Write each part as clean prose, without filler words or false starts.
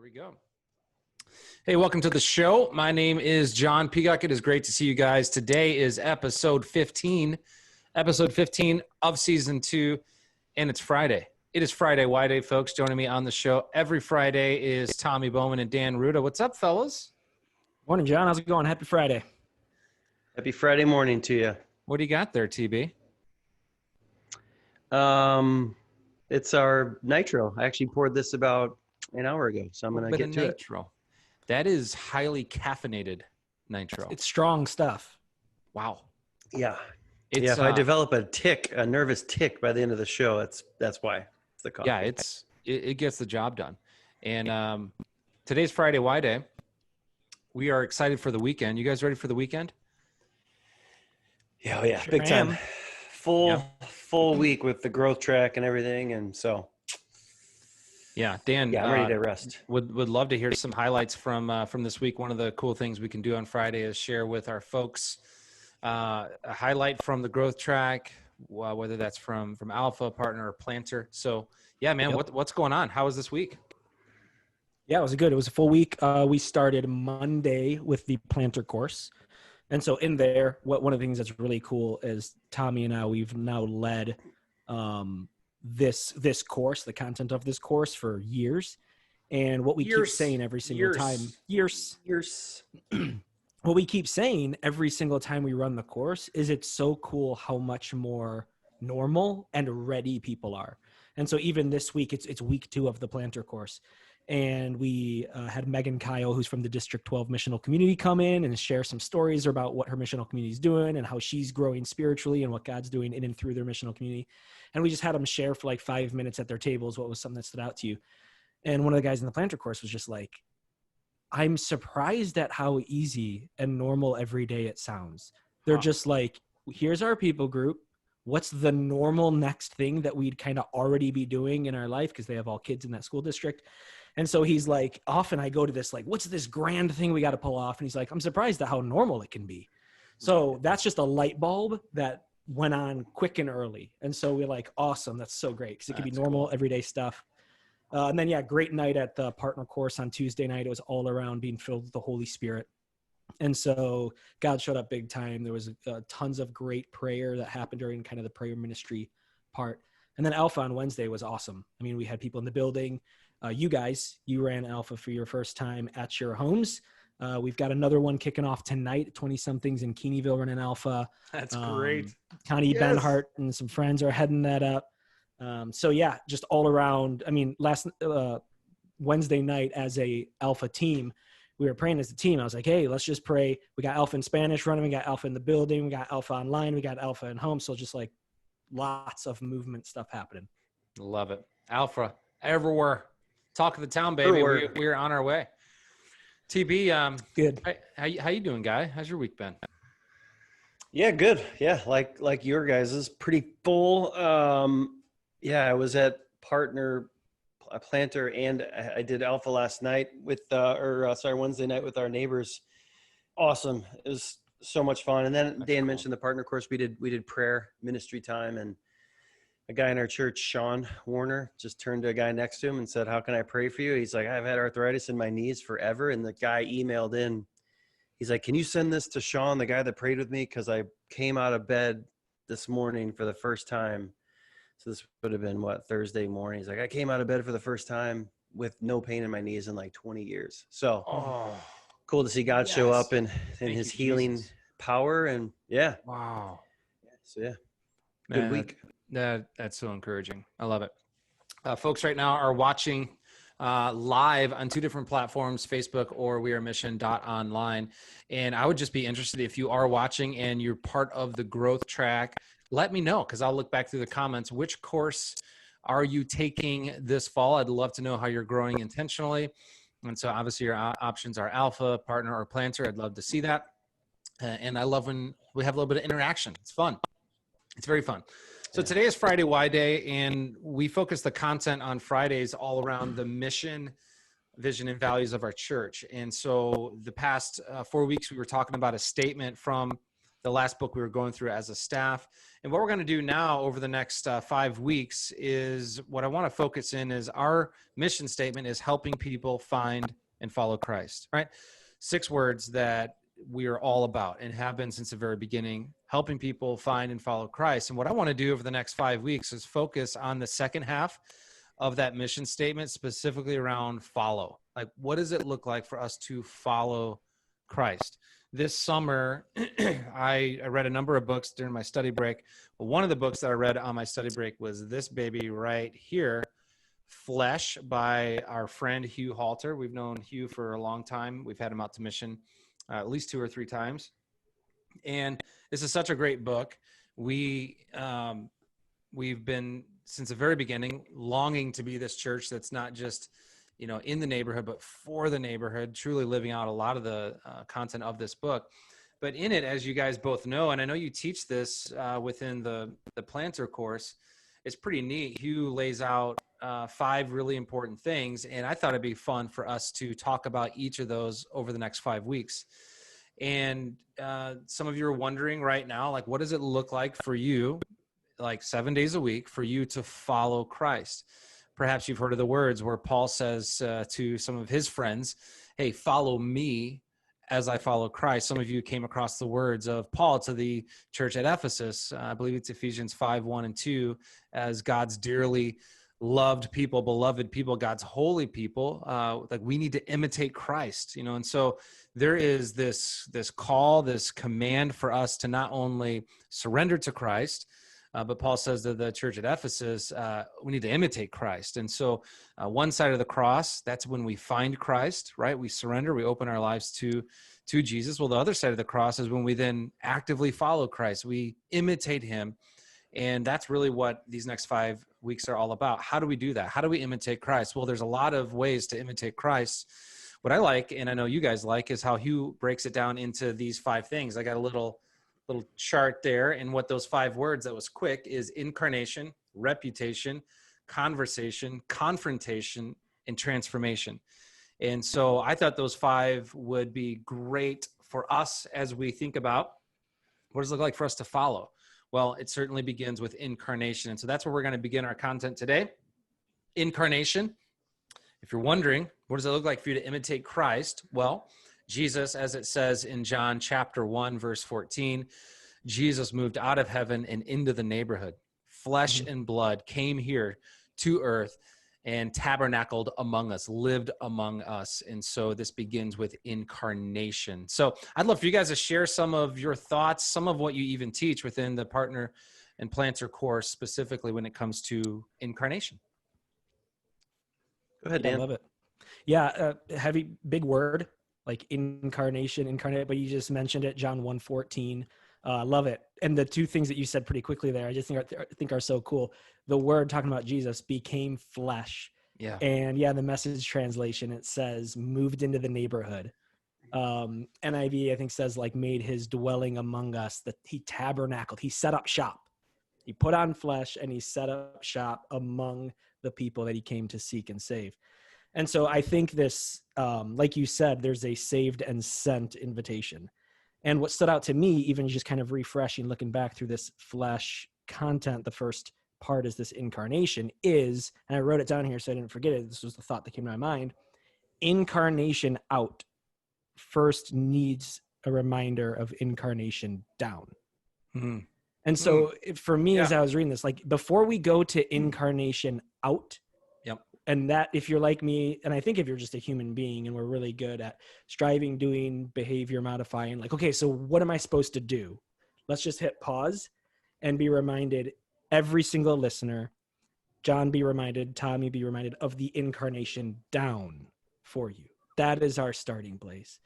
we go. Hey, welcome to the show. My name is John Peacock. It is great to see you guys. Today is episode 15 of season 2, and it's Friday. It is Friday. Why Day, folks. Joining me on the show every Friday is Tommy Bowman and Dan Ruda. What's up, fellas? Morning, John. How's it going? Happy Friday. Happy Friday morning to you. What do you got there, TB? It's our nitro. I actually poured this about an hour ago, so I'm going to get to nitro. It. That is highly caffeinated nitro. It's strong stuff. Wow. Yeah. If I develop a nervous tick by the end of the show, that's why. It's the coffee. Yeah, it gets the job done. And today's Friday Y Day. We are excited for the weekend. You guys ready for the weekend? Yeah, yeah, sure, big time. Full week with the growth track and everything, and so. Yeah, Dan. Yeah, I'm ready to rest. Would love to hear some highlights from this week. One of the cool things we can do on Friday is share with our folks a highlight from the growth track, whether that's from Alpha, partner, or planter. So, yeah, man, what's going on? How was this week? Yeah, it was good. It was a full week. We started Monday with the planter course. And so in there, one of the things that's really cool is Tommy and I, we've now led this course, the content of this course for years. And what we keep saying every single time, what we keep saying every single time we run the course is it's so cool how much more normal and ready people are. And so even this week, it's week 2 of the planter course. And we had Megan Kyle, who's from the District 12 missional community, come in and share some stories about what her missional community is doing and how she's growing spiritually and what God's doing in and through their missional community. And we just had them share for like 5 minutes at their tables what was something that stood out to you. And one of the guys in the planter course was just like, I'm surprised at how easy and normal every day it sounds. They're just like, here's our people group. What's the normal next thing that we'd kind of already be doing in our life? Because they have all kids in that school district. And so he's like, often I go to this, like, what's this grand thing we got to pull off? And he's like, I'm surprised at how normal it can be. So that's just a light bulb that went on quick and early. And so we're like, awesome. That's so great. Because it could be normal, everyday stuff. And then, great night at the partner course on Tuesday night. It was all around being filled with the Holy Spirit. And so God showed up big time. There was tons of great prayer that happened during kind of the prayer ministry part. And then Alpha on Wednesday was awesome. I mean, we had people in the building. You ran Alpha for your first time at your homes. We've got another one kicking off tonight, 20-somethings in Keeneyville running Alpha. That's great. Connie Benhart and some friends are heading that up. So yeah, just all around. I mean, last Wednesday night as a Alpha team, we were praying as a team. I was like, hey, let's just pray. We got Alpha in Spanish running. We got Alpha in the building. We got Alpha online. We got Alpha in home. So just like lots of movement stuff happening. Love it. Alpha everywhere. Talk of the town, baby. We're on our way. TB, good. How you doing, guy? How's your week been? Yeah, good. Yeah, like your guys is pretty full. I was at partner planter and I did Alpha last night with Wednesday night with our neighbors. Awesome. It was so much fun. And then Dan mentioned the partner course. We did prayer ministry time, and a guy in our church, Sean Warner, just turned to a guy next to him and said, how can I pray for you? He's like, I've had arthritis in my knees forever. And the guy emailed in. He's like, can you send this to Sean, the guy that prayed with me? Because I came out of bed this morning for the first time. So this would have been, Thursday morning. He's like, I came out of bed for the first time with no pain in my knees in like 20 years. So cool to see God show up in his healing power. And Wow. So yeah, Man, good week. That's so encouraging. I love it. Folks right now are watching live on 2 different platforms, Facebook or wearemission.online. And I would just be interested if you are watching and you're part of the growth track, let me know, because I'll look back through the comments. Which course are you taking this fall? I'd love to know how you're growing intentionally. And so obviously your options are Alpha, partner, or planter. I'd love to see that. And I love when we have a little bit of interaction. It's fun. It's very fun. So today is Friday Y Day, and we focus the content on Fridays all around the mission, vision, and values of our church. And so the past 4 weeks, we were talking about a statement from the last book we were going through as a staff. And what we're going to do now over the next 5 weeks is what I want to focus in is our mission statement is helping people find and follow Christ, right? 6 words that we are all about and have been since the very beginning, helping people find and follow Christ. And what I want to do over the next 5 weeks is focus on the second half of that mission statement, specifically around follow. Like, what does it look like for us to follow Christ? This summer, I read a number of books during my study break. One of the books that I read on my study break was this baby right here, Flesh, by our friend Hugh Halter. We've known Hugh for a long time. We've had him out to mission at least 2 or 3 times. And this is such a great book. We've been, since the very beginning, longing to be this church that's not just, in the neighborhood, but for the neighborhood, truly living out a lot of the content of this book. But in it, as you guys both know, and I know you teach this within the planter course, it's pretty neat. Hugh lays out 5 really important things, and I thought it'd be fun for us to talk about each of those over the next 5 weeks. And some of you are wondering right now, like, what does it look like for you, like 7 days a week, for you to follow Christ? Perhaps you've heard of the words where Paul says to some of his friends, hey, follow me as I follow Christ. Some of you came across the words of Paul to the church at Ephesus. I believe it's Ephesians 5:1-2, as God's dearly loved people, beloved people, God's holy people. Like, we need to imitate Christ, and so there is this call, this command for us to not only surrender to Christ, but Paul says to the church at Ephesus, we need to imitate Christ. And so one side of the cross, that's when we find Christ, right? We surrender, we open our lives to Jesus. Well, the other side of the cross is when we then actively follow Christ. We imitate him. And that's really what these next 5 weeks are all about. How do we do that? How do we imitate Christ? Well, there's a lot of ways to imitate Christ. What I like, and I know you guys like, is how Hugh breaks it down into these 5 things. I got a little chart there, and what those 5 words that was quick is incarnation, reputation, conversation, confrontation, and transformation. And so I thought those 5 would be great for us as we think about what does it look like for us to follow. Well, it certainly begins with incarnation. And so that's where we're going to begin our content today. Incarnation. If you're wondering, what does it look like for you to imitate Christ? Well, Jesus, as it says in John chapter 1, verse 14, Jesus moved out of heaven and into the neighborhood. Flesh and blood came here to earth and tabernacled among us, lived among us. And so this begins with incarnation. So I'd love for you guys to share some of your thoughts, some of what you even teach within the Partner and Planter course, specifically when it comes to incarnation. Go ahead, Dan. I love it. Yeah, heavy, big word, like incarnation, incarnate, but you just mentioned it, John 1:14. Love it. And the 2 things that you said pretty quickly there, I just think are so cool. The word talking about Jesus became flesh. Yeah. And the Message translation, it says moved into the neighborhood. NIV, I think, says like made his dwelling among us, that he tabernacled, he set up shop. He put on flesh and he set up shop among the people that he came to seek and save. And so I think this, like you said, there's a saved and sent invitation. And what stood out to me, even just kind of refreshing, looking back through this flesh content, the first part is this incarnation is, and I wrote it down here so I didn't forget it. This was the thought that came to my mind. Incarnation out first needs a reminder of incarnation down. Mm-hmm. And so for me, as I was reading this, like before we go to incarnation out, and that if you're like me, and I think if you're just a human being and we're really good at striving, doing, behavior modifying, like, okay, so what am I supposed to do? Let's just hit pause and be reminded, every single listener, John be reminded, Tommy be reminded of the incarnation down for you. That is our starting place.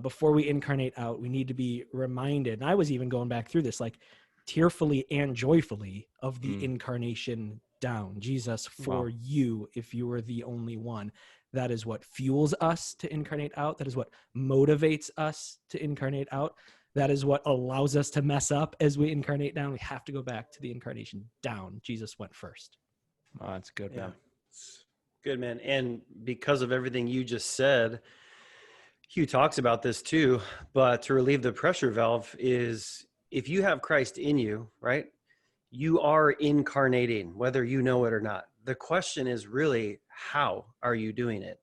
Before we incarnate out, we need to be reminded. And I was even going back through this, like tearfully and joyfully of the incarnation down. Jesus for you, if you were the only one. That is what fuels us to incarnate out. That is what motivates us to incarnate out. That is what allows us to mess up as we incarnate down. We have to go back to the incarnation down. Jesus went first. Oh, that's good, man. It's good, man. And because of everything you just said, Hugh talks about this too, but to relieve the pressure valve is if you have Christ in you, right, you are incarnating, whether you know it or not. The question is really, how are you doing it?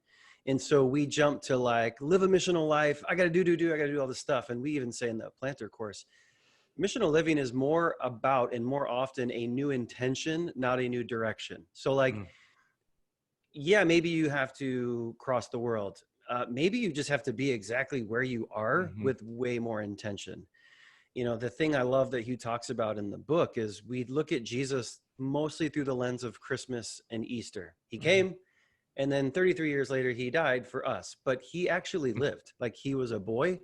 And so we jump to like, live a missional life. I got to I got to do all this stuff. And we even say in the planter course, missional living is more about and more often a new intention, not a new direction. So like, yeah, maybe you have to cross the world. Maybe you just have to be exactly where you are with way more intention. You know, the thing I love that Hugh talks about in the book is we look at Jesus mostly through the lens of Christmas and Easter. He came, and then 33 years later, he died for us. But he actually lived. Like, he was a boy.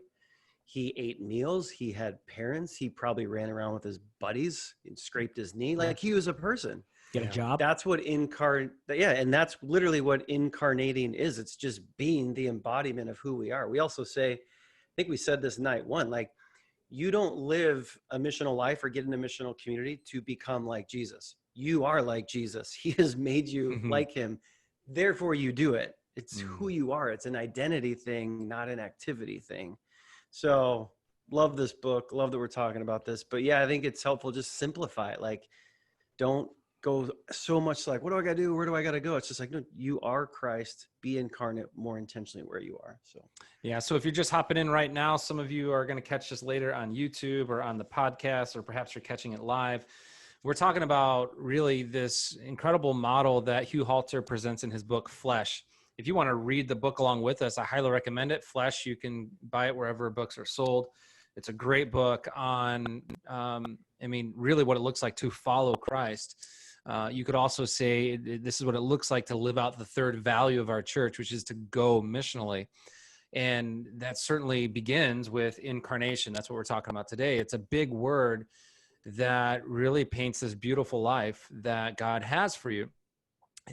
He ate meals. He had parents. He probably ran around with his buddies and scraped his knee. Like, he was a person. Get a job. That's what and that's literally what incarnating is. It's just being the embodiment of who we are. We also say, I think we said this night one, like, you don't live a missional life or get in a missional community to become like Jesus. You are like Jesus. He has made you like him. Therefore you do it. It's who you are. It's an identity thing, not an activity thing. So love this book. Love that we're talking about this, but yeah, I think it's helpful. Just simplify it. Like, don't go so much like, what do I got to do? Where do I got to go? It's just like, no, you are Christ. Be incarnate more intentionally where you are. So, yeah. So if you're just hopping in right now, some of you are going to catch this later on YouTube or on the podcast, or perhaps you're catching it live. We're talking about really this incredible model that Hugh Halter presents in his book, Flesh. If you want to read the book along with us, I highly recommend it. Flesh, you can buy it wherever books are sold. It's a great book on, really what it looks like to follow Christ. You could also say this is what it looks like to live out the third value of our church, which is to go missionally. And that certainly begins with incarnation. That's what we're talking about today. It's a big word that really paints this beautiful life that God has for you.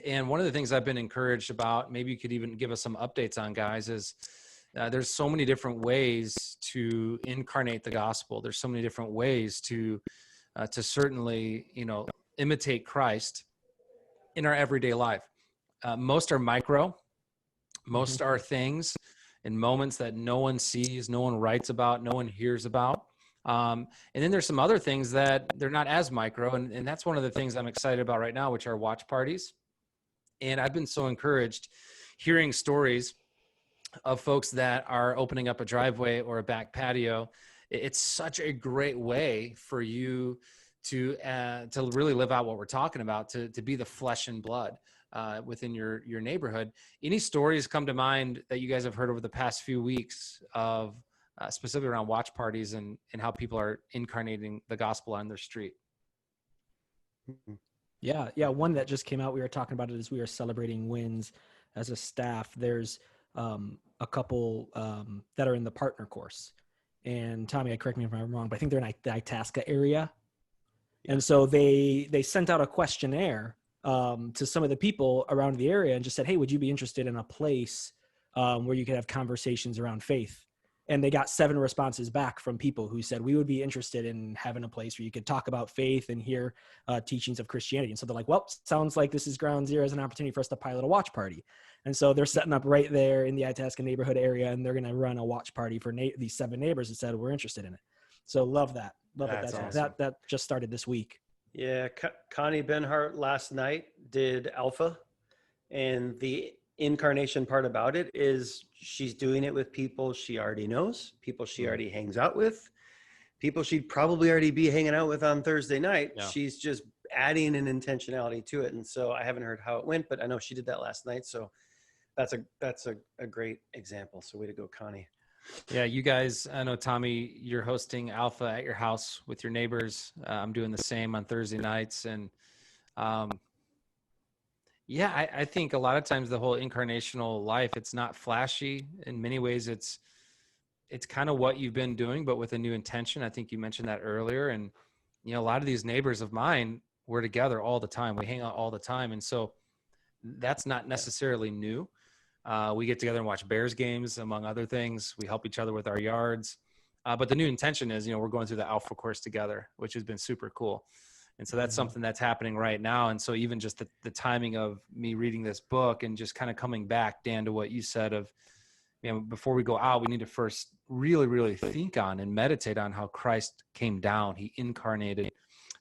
And one of the things I've been encouraged about, maybe you could even give us some updates on, guys, is there's so many different ways to incarnate the gospel. There's so many different ways to certainly, imitate Christ in our everyday life. Most are micro, most are things and moments that no one sees, no one writes about, no one hears about. And then there's some other things that they're not as micro. And that's one of the things I'm excited about right now, which are watch parties. And I've been so encouraged hearing stories of folks that are opening up a driveway or a back patio. It's such a great way for you to really live out what we're talking about, to be the flesh and blood within your neighborhood. Any stories come to mind that you guys have heard over the past few weeks of specifically around watch parties and how people are incarnating the gospel on their street? Yeah. One that just came out, we were talking about it as we were celebrating wins as a staff. There's a couple that are in the partner course. And Tommy, correct me if I'm wrong, but I think they're in the Itasca area. And so they sent out a questionnaire to some of the people around the area and just said, hey, would you be interested in a place where you could have conversations around faith? And they got 7 responses back from people who said, we would be interested in having a place where you could talk about faith and hear teachings of Christianity. And so they're like, well, sounds like this is ground zero as an opportunity for us to pilot a watch party. And so they're setting up right there in the Itasca neighborhood area, and they're going to run a watch party for these 7 neighbors that said, we're interested in it. So love that. That's awesome. That just started this week. Yeah. Connie Benhart last night did Alpha, and the incarnation part about it is she's doing it with people she already knows, people she already hangs out with, people she'd probably already be hanging out with on Thursday night. Yeah. She's just adding an intentionality to it. And so I haven't heard how it went, but I know she did that last night. So that's a great example. So way to go, Connie. Yeah, you guys, I know, Tommy, you're hosting Alpha at your house with your neighbors. I'm doing the same on Thursday nights. And I think a lot of times the whole incarnational life, it's not flashy. In many ways, it's kind of what you've been doing, but with a new intention. I think you mentioned that earlier. And, a lot of these neighbors of mine, we're together all the time. We hang out all the time. And so that's not necessarily new. We get together and watch Bears games, among other things. We help each other with our yards. But the new intention is, we're going through the Alpha course together, which has been super cool. And so that's something that's happening right now. And so even just the timing of me reading this book and just kind of coming back, Dan, to what you said of, before we go out, we need to first really, really think on and meditate on how Christ came down. He incarnated.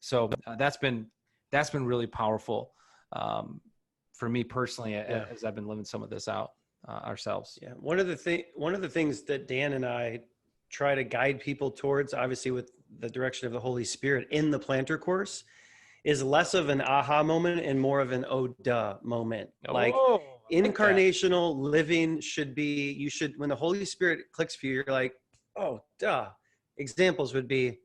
So that's been really powerful for me personally, as I've been living some of this out ourselves. Yeah. One of the things that Dan and I try to guide people towards, obviously with the direction of the Holy Spirit in the planter course, is less of an aha moment and more of an oh duh moment. Like incarnational living should be, when the Holy Spirit clicks for you, you're like, oh duh. Examples would be,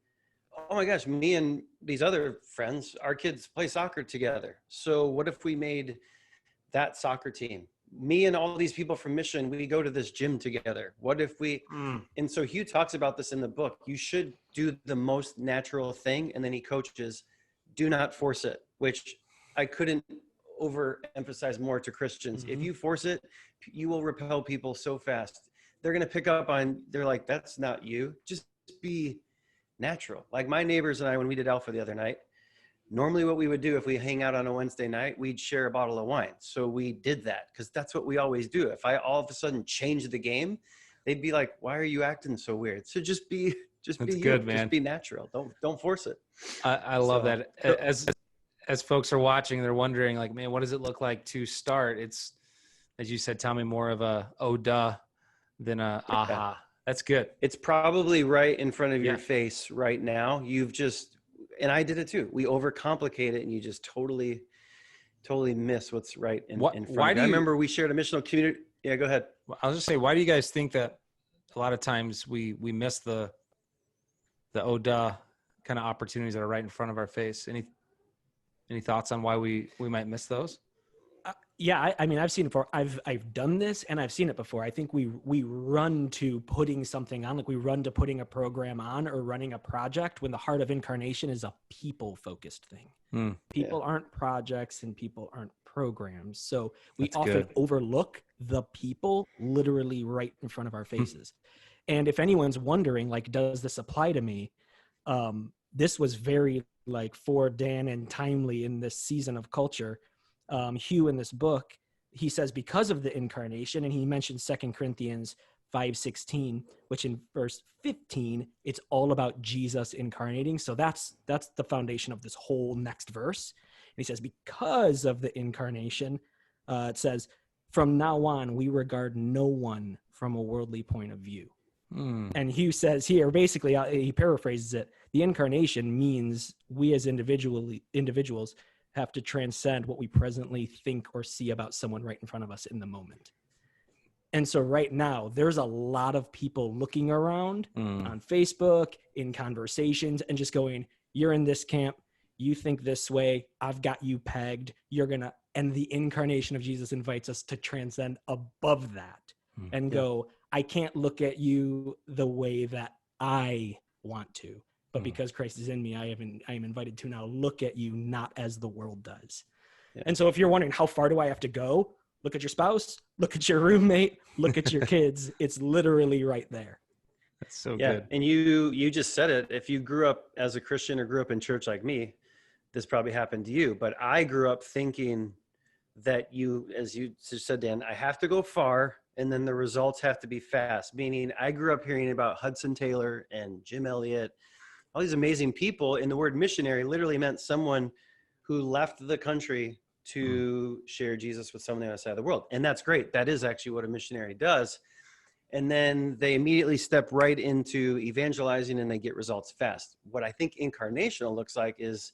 oh my gosh, me and these other friends, our kids play soccer together. So what if we made that soccer team? Me and all these people from Mission, we go to this gym together. What if we, and so Hugh talks about this in the book, you should do the most natural thing. And then he coaches, do not force it, which I couldn't overemphasize more to Christians. If you force it, you will repel people so fast. They're going to pick up on, they're like, that's not you. Just be natural. Like my neighbors and I, when we did Alpha the other night, normally what we would do if we hang out on a Wednesday night, we'd share a bottle of wine. So we did that because that's what we always do. If I all of a sudden change the game, they'd be like, why are you acting so weird? So just be good, man. Just be natural. Don't force it. I love that. As folks are watching, they're wondering like, man, what does it look like to start? It's, as you said, Tommy, more of a, oh, duh, than a aha. Yeah. That's good. It's probably right in front of your face right now. You've just, and I did it too. We overcomplicate it and you just totally miss what's right in front of you. I remember we shared a missional community. Yeah, go ahead. I'll just say, why do you guys think that a lot of times we miss the oh duh kind of opportunities that are right in front of our face? Any thoughts on why we might miss those? Yeah, I mean, I've seen it before. I've done this and I've seen it before. I think we run to putting something on, like we run to putting a program on or running a project when the heart of incarnation is a people-focused thing. People aren't projects and people aren't programs. So we often overlook the people literally right in front of our faces. And if anyone's wondering, like, does this apply to me? This was very like for Dan and timely in this season of culture. Hugh in this book, he says because of the incarnation, and he mentions 2 Corinthians 5:16, which in verse 15, it's all about Jesus incarnating. So that's the foundation of this whole next verse. And he says, because of the incarnation, it says, from now on, we regard no one from a worldly point of view. And Hugh says here, basically, he paraphrases it, the incarnation means we as individuals have to transcend what we presently think or see about someone right in front of us in the moment. And so right now, there's a lot of people looking around on Facebook, in conversations, and just going, you're in this camp, you think this way, I've got you pegged, and the incarnation of Jesus invites us to transcend above that and go, I can't look at you the way that I want to. But because Christ is in me, I am invited to now look at you not as the world does. Yeah. And so if you're wondering, how far do I have to go? Look at your spouse, look at your roommate, look at your kids. It's literally right there. That's so good. And you just said it. If you grew up as a Christian or grew up in church like me, this probably happened to you. But I grew up thinking that as you said, Dan, I have to go far and then the results have to be fast. Meaning I grew up hearing about Hudson Taylor and Jim Elliott, all these amazing people, and the word missionary literally meant someone who left the country to share Jesus with someone outside the world. And that's great. That is actually what a missionary does. And then they immediately step right into evangelizing and they get results fast. What I think incarnational looks like is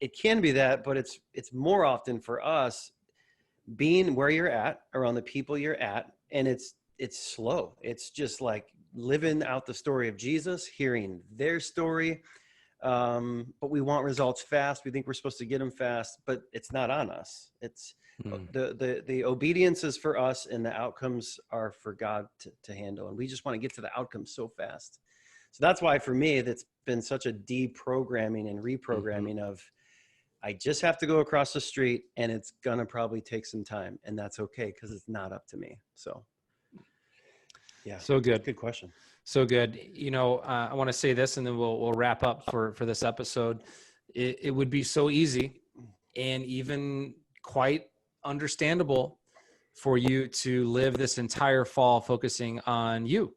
it can be that, but it's more often for us being where you're at, around the people you're at. And it's slow. It's just like living out the story of Jesus, hearing their story. But we want results fast. We think we're supposed to get them fast, but it's not on us. It's the obedience is for us and the outcomes are for God to handle. And we just want to get to the outcomes so fast. So that's why for me, that's been such a deprogramming and reprogramming of, I just have to go across the street and it's going to probably take some time, and that's okay because it's not up to me. So yeah. So good. Good question. So good. I want to say this and then we'll wrap up for this episode. It would be so easy and even quite understandable for you to live this entire fall focusing on you.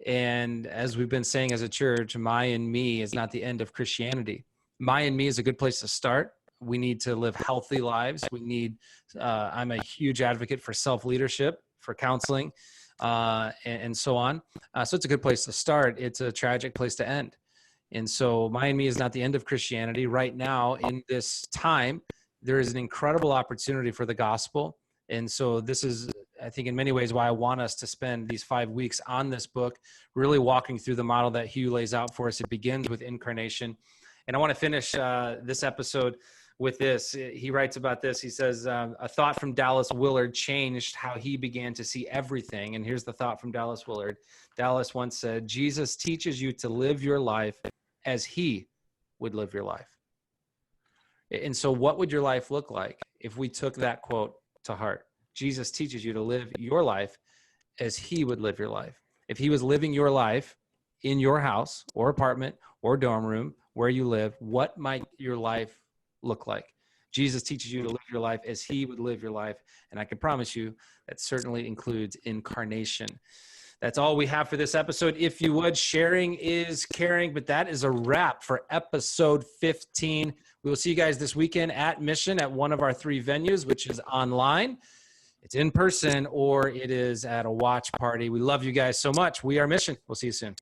And as we've been saying as a church, my and me is not the end of Christianity. My and me is a good place to start. We need to live healthy lives. We need, I'm a huge advocate for self-leadership, for counseling, and so on. So it's a good place to start. It's a tragic place to end. And so my and me is not the end of Christianity. Right now, in this time, there is an incredible opportunity for the gospel. And so this is, I think, in many ways why I want us to spend these 5 weeks on this book, really walking through the model that Hugh lays out for us. It begins with incarnation. And I want to finish this episode with this. He writes about this. He says, a thought from Dallas Willard changed how he began to see everything. And here's the thought from Dallas Willard. Dallas once said, Jesus teaches you to live your life as he would live your life. And so what would your life look like if we took that quote to heart? Jesus teaches you to live your life as he would live your life. If he was living your life in your house or apartment or dorm room where you live, what might your life look like? Jesus teaches you to live your life as he would live your life. And I can promise you that certainly includes incarnation. That's all we have for this episode. If you would, sharing is caring, but that is a wrap for episode 15. We will see you guys this weekend at Mission at one of our 3 venues, which is online. It's in person or it is at a watch party. We love you guys so much. We are Mission. We'll see you soon.